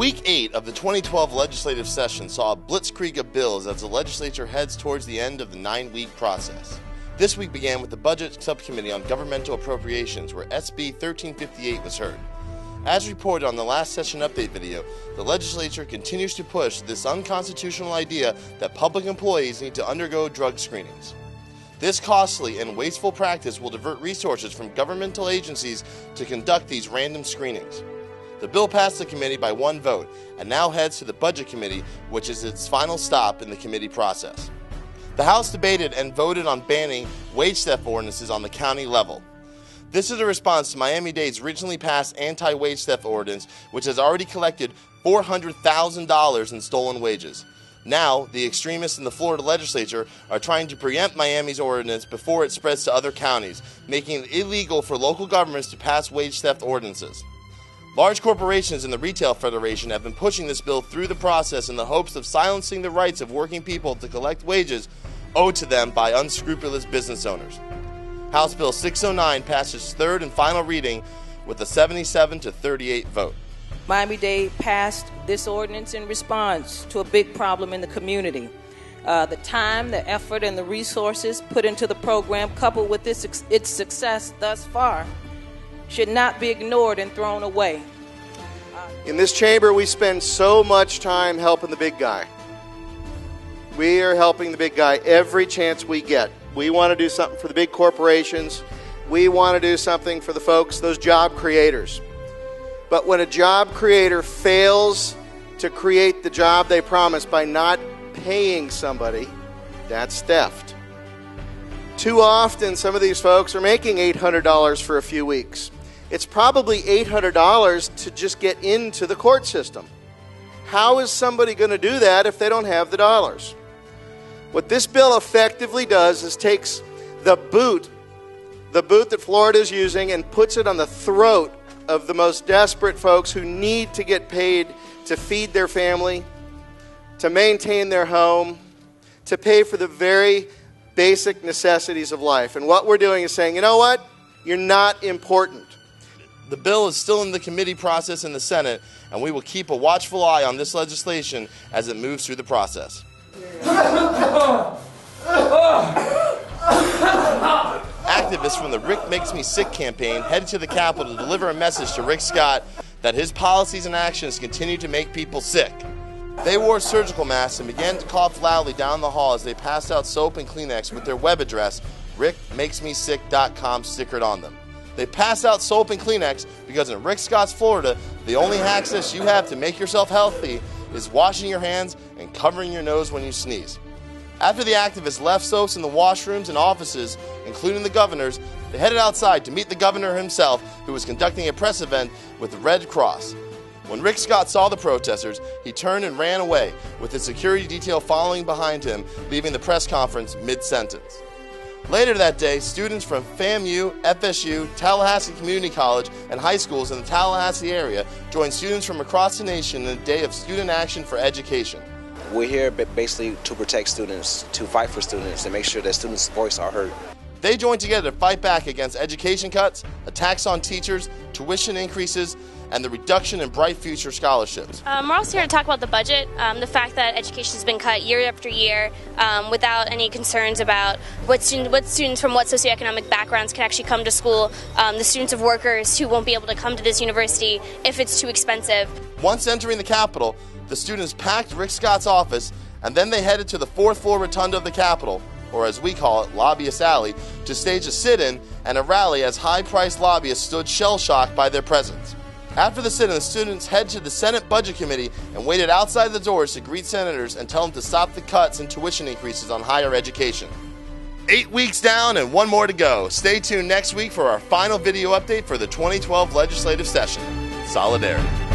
Week 8 of the 2012 legislative session saw a blitzkrieg of bills as the legislature heads towards the end of the 9-week process. This week began with the Budget Subcommittee on Governmental Appropriations, where SB 1358 was heard. As reported on the last session update video, the legislature continues to push this unconstitutional idea that public employees need to undergo drug screenings. This costly and wasteful practice will divert resources from governmental agencies to conduct these random screenings. The bill passed the committee by 1 vote and now heads to the Budget Committee, which is its final stop in the committee process. The House debated and voted on banning wage theft ordinances on the county level. This is a response to Miami-Dade's recently passed anti-wage theft ordinance, which has already collected $400,000 in stolen wages. Now, the extremists in the Florida legislature are trying to preempt Miami's ordinance before it spreads to other counties, making it illegal for local governments to pass wage theft ordinances. Large corporations and the Retail Federation have been pushing this bill through the process in the hopes of silencing the rights of working people to collect wages owed to them by unscrupulous business owners. House Bill 609 passed its third and final reading with a 77-38 vote. Miami-Dade passed this ordinance in response to a big problem in the community. The time, the effort, and the resources put into the program, coupled with its success thus far, should not be ignored and thrown away. In this chamber, we spend so much time helping the big guy. We are helping the big guy every chance we get. We want to do something for the big corporations. We want to do something for the folks, those job creators. But when a job creator fails to create the job they promised by not paying somebody, that's theft. Too often, some of these folks are making $800 for a few weeks. It's probably $800 to just get into the court system. How is somebody going to do that if they don't have the dollars? What this bill effectively does is takes the boot that Florida is using, and puts it on the throat of the most desperate folks who need to get paid to feed their family, to maintain their home, to pay for the very basic necessities of life. And what we're doing is saying, you know what? You're not important. The bill is still in the committee process in the Senate, and we will keep a watchful eye on this legislation as it moves through the process. Activists from the Rick Makes Me Sick campaign headed to the Capitol to deliver a message to Rick Scott that his policies and actions continue to make people sick. They wore surgical masks and began to cough loudly down the hall as they passed out soap and Kleenex with their web address, rickmakesmesick.com, stickered on them. They pass out soap and Kleenex because in Rick Scott's Florida, the only access you have to make yourself healthy is washing your hands and covering your nose when you sneeze. After the activists left soaps in the washrooms and offices, including the governor's, they headed outside to meet the governor himself, who was conducting a press event with the Red Cross. When Rick Scott saw the protesters, he turned and ran away, with his security detail following behind him, leaving the press conference mid-sentence. Later that day, students from FAMU, FSU, Tallahassee Community College, and high schools in the Tallahassee area joined students from across the nation in a day of student action for education. We're here basically to protect students, to fight for students, and make sure that students' voices are heard. They joined together to fight back against education cuts, attacks on teachers, tuition increases, and the reduction in Bright Future scholarships. We're also here to talk about the budget, the fact that education has been cut year after year without any concerns about what students from what socioeconomic backgrounds can actually come to school, the students of workers who won't be able to come to this university if it's too expensive. Once entering the Capitol, the students packed Rick Scott's office, and then they headed to the 4th floor rotunda of the Capitol, or as we call it, Lobbyist Alley, to stage a sit-in and a rally as high-priced lobbyists stood shell-shocked by their presence. After the sit-in, the students headed to the Senate Budget Committee and waited outside the doors to greet senators and tell them to stop the cuts and tuition increases on higher education. 8 weeks down and 1 more to go. Stay tuned next week for our final video update for the 2012 legislative session. Solidarity.